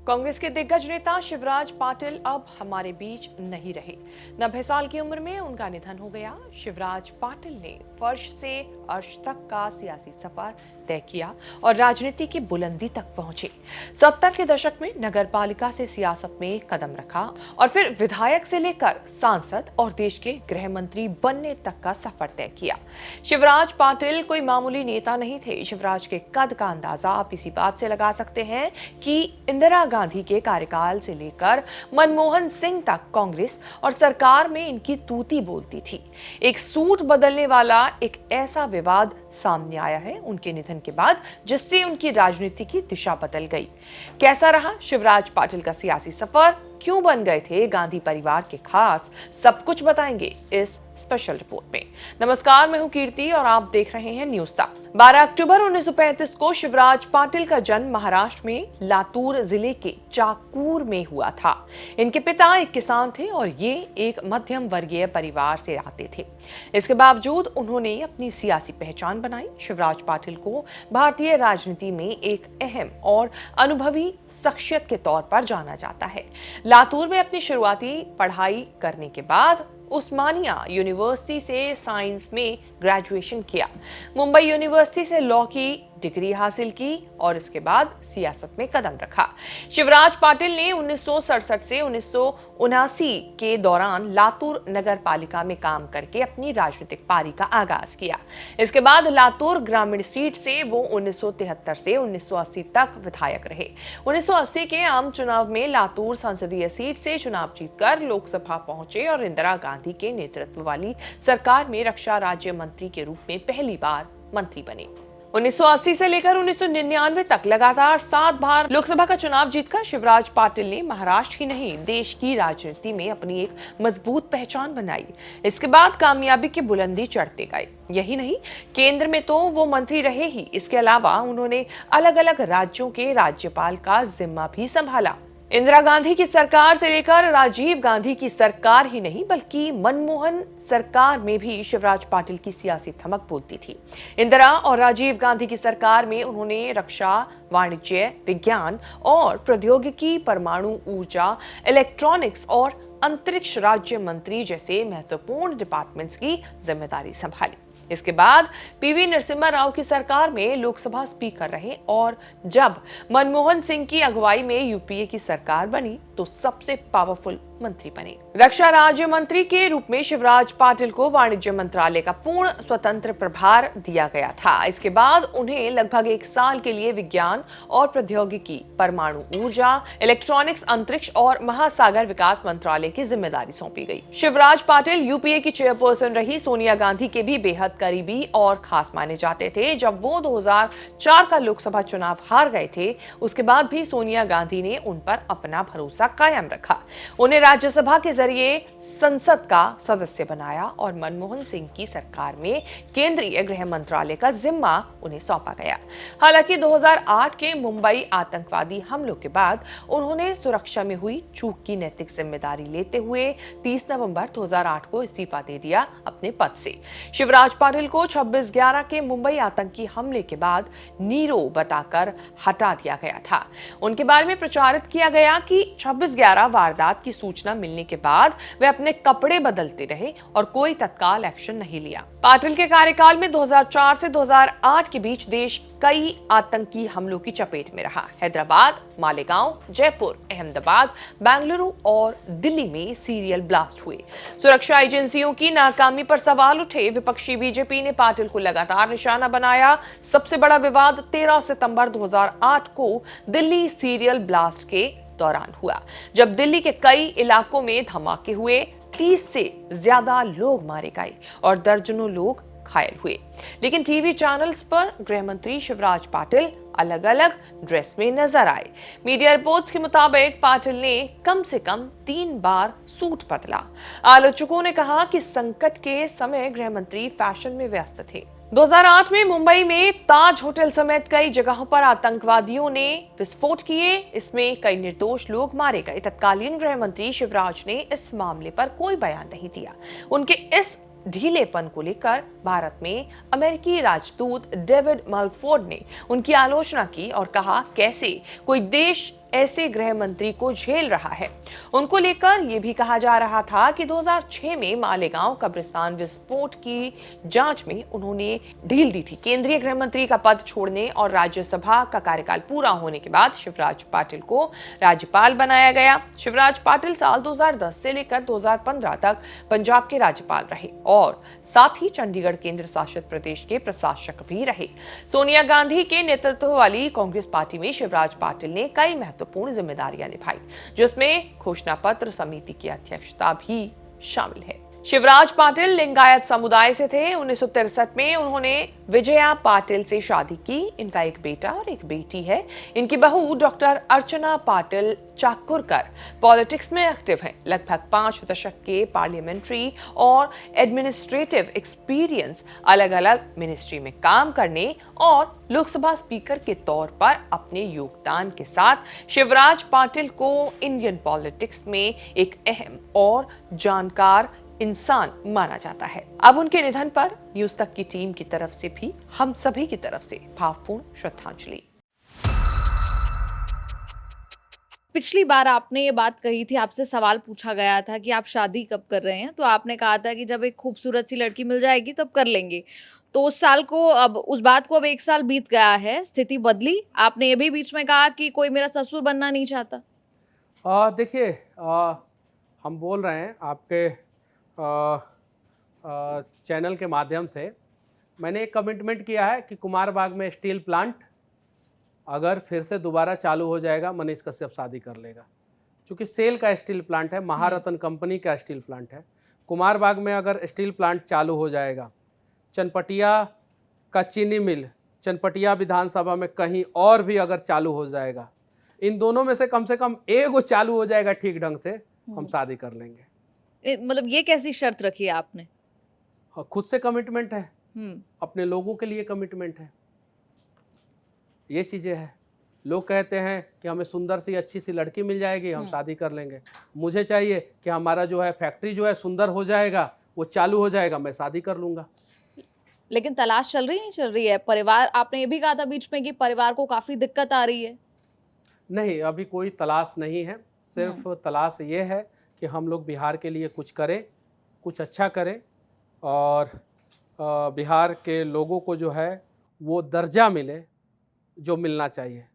कांग्रेस के दिग्गज नेता शिवराज पाटिल अब हमारे बीच नहीं रहे। 90 साल की उम्र में उनका निधन हो गया। शिवराज पाटिल ने फर्श से अर्श तक का सियासी सफर तय किया और राजनीति की बुलंदी तक पहुंचे। 70 के दशक में नगर पालिका से सियासत में कदम रखा और फिर विधायक से लेकर सांसद और देश के गृह मंत्री बनने तक का सफर तय किया। शिवराज पाटिल कोई मामूली नेता नहीं थे। शिवराज के कद का अंदाजा आप इसी बात से लगा सकते हैं कि इंदिरा गांधी के कार्यकाल से लेकर मनमोहन सिंह तक कांग्रेस और सरकार में इनकी तूती बोलती थी। एक सूट बदलने वाला एक ऐसा विवाद सामने आया है उनके निधन के बाद, जिससे उनकी राजनीति की दिशा बदल गई। कैसा रहा शिवराज पाटिल का सियासी सफर, क्यों बन गए थे गांधी परिवार के खास, सब कुछ बताएंगे इस स्पेशल रिपोर्ट में। नमस्कार, मैं हूं कीर्ति और आप देख रहे हैं न्यूज़ तक। 12 अक्टूबर 1935 को शिवराज पाटिल का जन्म महाराष्ट्र में लातूर जिले के चाकूर में हुआ था। इनके पिता एक किसान थे और ये एक मध्यम वर्गीय परिवार से आते थे। इसके बावजूद उन्होंने अपनी सियासी पहचान बनाई। शिवराज पाटिल को भारतीय राजनीति में एक अहम और अनुभवी शख्सियत के तौर पर जाना जाता है। लातूर में अपनी शुरुआती पढ़ाई करने के बाद उस्मानिया यूनिवर्सिटी से साइंस में ग्रेजुएशन किया। मुंबई यूनिवर्सिटी से लॉ की डिग्री हासिल की और इसके बाद सियासत में कदम रखा। शिवराज पाटिल ने 1967 से 1979 के दौरान लातूर नगर पालिका में काम करके अपनी राजनीतिक पारी का आगाज किया। इसके बाद लातूर ग्रामीण सीट से वो 1973 से 1980 तक विधायक रहे। 1980 के आम चुनाव में लातूर संसदीय सीट से चुनाव जीतकर लोकसभा पहुंचे और इंदिरा गांधी के नेतृत्व वाली सरकार में रक्षा राज्य मंत्री के रूप में पहली बार मंत्री बने। 1980 से लेकर 1999 तक लगातार 7 बार लोकसभा का चुनाव जीतकर शिवराज पाटिल ने महाराष्ट्र ही नहीं देश की राजनीति में अपनी एक मजबूत पहचान बनाई। इसके बाद कामयाबी की बुलंदी चढ़ते गए। यही नहीं, केंद्र में तो वो मंत्री रहे ही, इसके अलावा उन्होंने अलग अलग राज्यों के राज्यपाल का जिम्मा भी संभाला। इंदिरा गांधी की सरकार से लेकर राजीव गांधी की सरकार ही नहीं बल्कि मनमोहन सरकार में भी शिवराज पाटिल की सियासी धमक बोलती थी। इंदिरा और राजीव गांधी की सरकार में उन्होंने रक्षा, वाणिज्य, विज्ञान और प्रौद्योगिकी, परमाणु ऊर्जा, इलेक्ट्रॉनिक्स और अंतरिक्ष राज्य मंत्री जैसे महत्वपूर्ण डिपार्टमेंट्स की जिम्मेदारी संभाली। इसके बाद पीवी नरसिम्हा राव की सरकार में लोकसभा स्पीकर रहे और जब मनमोहन सिंह की अगुवाई में यूपीए की सरकार बनी तो सबसे पावरफुल मंत्री बने। रक्षा राज्य मंत्री के रूप में शिवराज पाटिल को वाणिज्य मंत्रालय का पूर्ण स्वतंत्र प्रभार दिया गया था। इसके बाद उन्हें लगभग 1 साल के लिए विज्ञान और प्रौद्योगिकी, परमाणु ऊर्जा, इलेक्ट्रॉनिक्स, अंतरिक्ष और महासागर विकास मंत्रालय की जिम्मेदारी सौंपी गई। शिवराज पाटिल यूपीए की चेयरपर्सन रही सोनिया गांधी के भी बेहद करीबी और खास माने जाते थे। जब वो 2004 का लोकसभा चुनाव हार गए थे, उसके बाद भी सोनिया गांधी ने उन पर अपना भरोसा कायम रखा। उन्हें राज्यसभा के जरिए संसद का सदस्य बनाया और मनमोहन सिंह की सरकार में केंद्रीय गृह मंत्रालय का जिम्मा उन्हें सौंपा गया। हालांकि 2008 के मुंबई आतंकवादी हमलों के बाद उन्होंने सुरक्षा में हुई चूक की नैतिक जिम्मेदारी लेते हुए 30 नवंबर 2008 को इस्तीफा दे दिया अपने पद से। शिवराज पाटिल को 26/11 के मुंबई आतंकी हमले के बाद नीरो बताकर हटा दिया गया था। उनके बारे में प्रचारित किया गया कि 26/11 वारदात की सूचना मिलने के बाद वे अपने कपड़े बदलते रहे और कोई तत्काल एक्शन नहीं लिया। पाटिल के कार्यकाल में 2004 से 2008 के बीच देश कई आतंकी हमलों की चपेट में रहा। हैदराबाद, मालेगांव, जयपुर, अहमदाबाद, बेंगलुरु और दिल्ली में सीरियल ब्लास्ट हुए। सुरक्षा एजेंसियों की नाकामी पर सवाल उठे। विपक्षी बीजेपी ने पाटिल को लगातार निशाना बनाया। सबसे बड़ा विवाद 13 सितंबर 2008 को दिल्ली सीरियल ब्लास्ट के दौरान हुआ, जब दिल्ली के कई इलाकों में धमाके हुए। 30 से ज्यादा लोग मारे गए और दर्जनों लोग घायल हुए। लेकिन टीवी चैनल्स पर गृह मंत्री शिवराज पाटिल अलग अलग ड्रेस में नजर आए। मीडिया रिपोर्ट्स के मुताबिक पाटिल ने कम से कम 3 बार सूट बदला। आलोचकों ने कहा कि संकट के समय गृह मंत्री फैशन में व्यस्त थे। 2008 में मुंबई में ताज होटल समेत कई जगहों पर आतंकवादियों ने विस्फोट किए। इसमें कई निर्दोष लोग मारे गए। तत्कालीन गृह मंत्री शिवराज ने इस मामले पर कोई बयान नहीं दिया। उनके इस ढीलेपन को लेकर भारत में अमेरिकी राजदूत डेविड मलफोर्ड ने उनकी आलोचना की और कहा, कैसे कोई देश ऐसे गृह मंत्री को झेल रहा है। उनको लेकर यह भी कहा जा रहा था कि 2006 में मालेगांव कब्रिस्तान विस्फोट की जांच में उन्होंने ढील दी थी। केंद्रीय गृह मंत्री का पद छोड़ने और राज्यसभा का कार्यकाल पूरा होने के बाद शिवराज पाटिल को राज्यपाल बनाया गया। शिवराज पाटिल साल 2010 से लेकर 2015 तक पंजाब के राज्यपाल रहे और साथ ही चंडीगढ़ केंद्र शासित प्रदेश के प्रशासक भी रहे। सोनिया गांधी के नेतृत्व वाली कांग्रेस पार्टी में शिवराज पाटिल ने कई महत्वपूर्ण जिम्मेदारियां निभाई, जिसमें घोषणा पत्र समिति की अध्यक्षता भी शामिल है। शिवराज पाटिल लिंगायत समुदाय से थे। 1963 में उन्होंने विजया पाटिल से शादी की। इनका एक बेटा और एक बेटी है। इनकी बहू डॉक्टर अर्चना पाटिल चाकुरकर पॉलिटिक्स में एक्टिव हैं। लगभग 5 दशक के पार्लियामेंट्री और एडमिनिस्ट्रेटिव एक्सपीरियंस, अलग अलग मिनिस्ट्री में काम करने और लोकसभा स्पीकर के तौर पर अपने योगदान के साथ शिवराज पाटिल को इंडियन पॉलिटिक्स में एक अहम और जानकार इंसान माना जाता है। अब उनके निधन पर न्यूज तक की टीम की तरफ से भी हम सभी की तरफ से भावपूर्ण श्रद्धांजलि। पिछली बार आपने ये बात कही थी, आपसे सवाल पूछा गया था कि आप शादी कब कर रहे हैं, तो आपने कहा था कि जब एक खूबसूरत सी लड़की मिल जाएगी तब कर लेंगे। तो उस बात को अब 1 साल बीत गया है, स्थिति बदली। आपने ये भी बीच में कहा कि कोई मेरा ससुर बनना नहीं चाहता। देखिए, हम बोल रहे हैं आपके चैनल के माध्यम से। मैंने एक कमिटमेंट किया है कि कुमारबाग में स्टील प्लांट अगर फिर से दोबारा चालू हो जाएगा, मनीष कश्यप शादी कर लेगा। क्योंकि सेल का स्टील प्लांट है, महारत्न कंपनी का स्टील प्लांट है। कुमारबाग में अगर स्टील प्लांट चालू हो जाएगा, चनपटिया का चीनी मिल, चनपटिया विधानसभा में कहीं और भी अगर चालू हो जाएगा, इन दोनों में से कम एक चालू हो जाएगा ठीक ढंग से, हम शादी कर लेंगे। मतलब ये कैसी शर्त रखी है आपने? खुद से कमिटमेंट है, अपने लोगों के लिए कमिटमेंट है। ये चीज़ें हैं। लोग कहते हैं कि हमें सुंदर सी अच्छी सी लड़की मिल जाएगी, हम शादी कर लेंगे। मुझे चाहिए कि हमारा जो है फैक्ट्री जो है सुंदर हो जाएगा, वो चालू हो जाएगा, मैं शादी कर लूँगा। लेकिन तलाश चल रही नहीं चल रही है? परिवार, आपने ये भी कहा था बीच में कि परिवार को काफ़ी दिक्कत आ रही है। नहीं, अभी कोई तलाश नहीं है। सिर्फ तलाश ये है कि हम लोग बिहार के लिए कुछ करें, कुछ अच्छा करें और बिहार के लोगों को जो है वो दर्जा मिले जो मिलना चाहिए।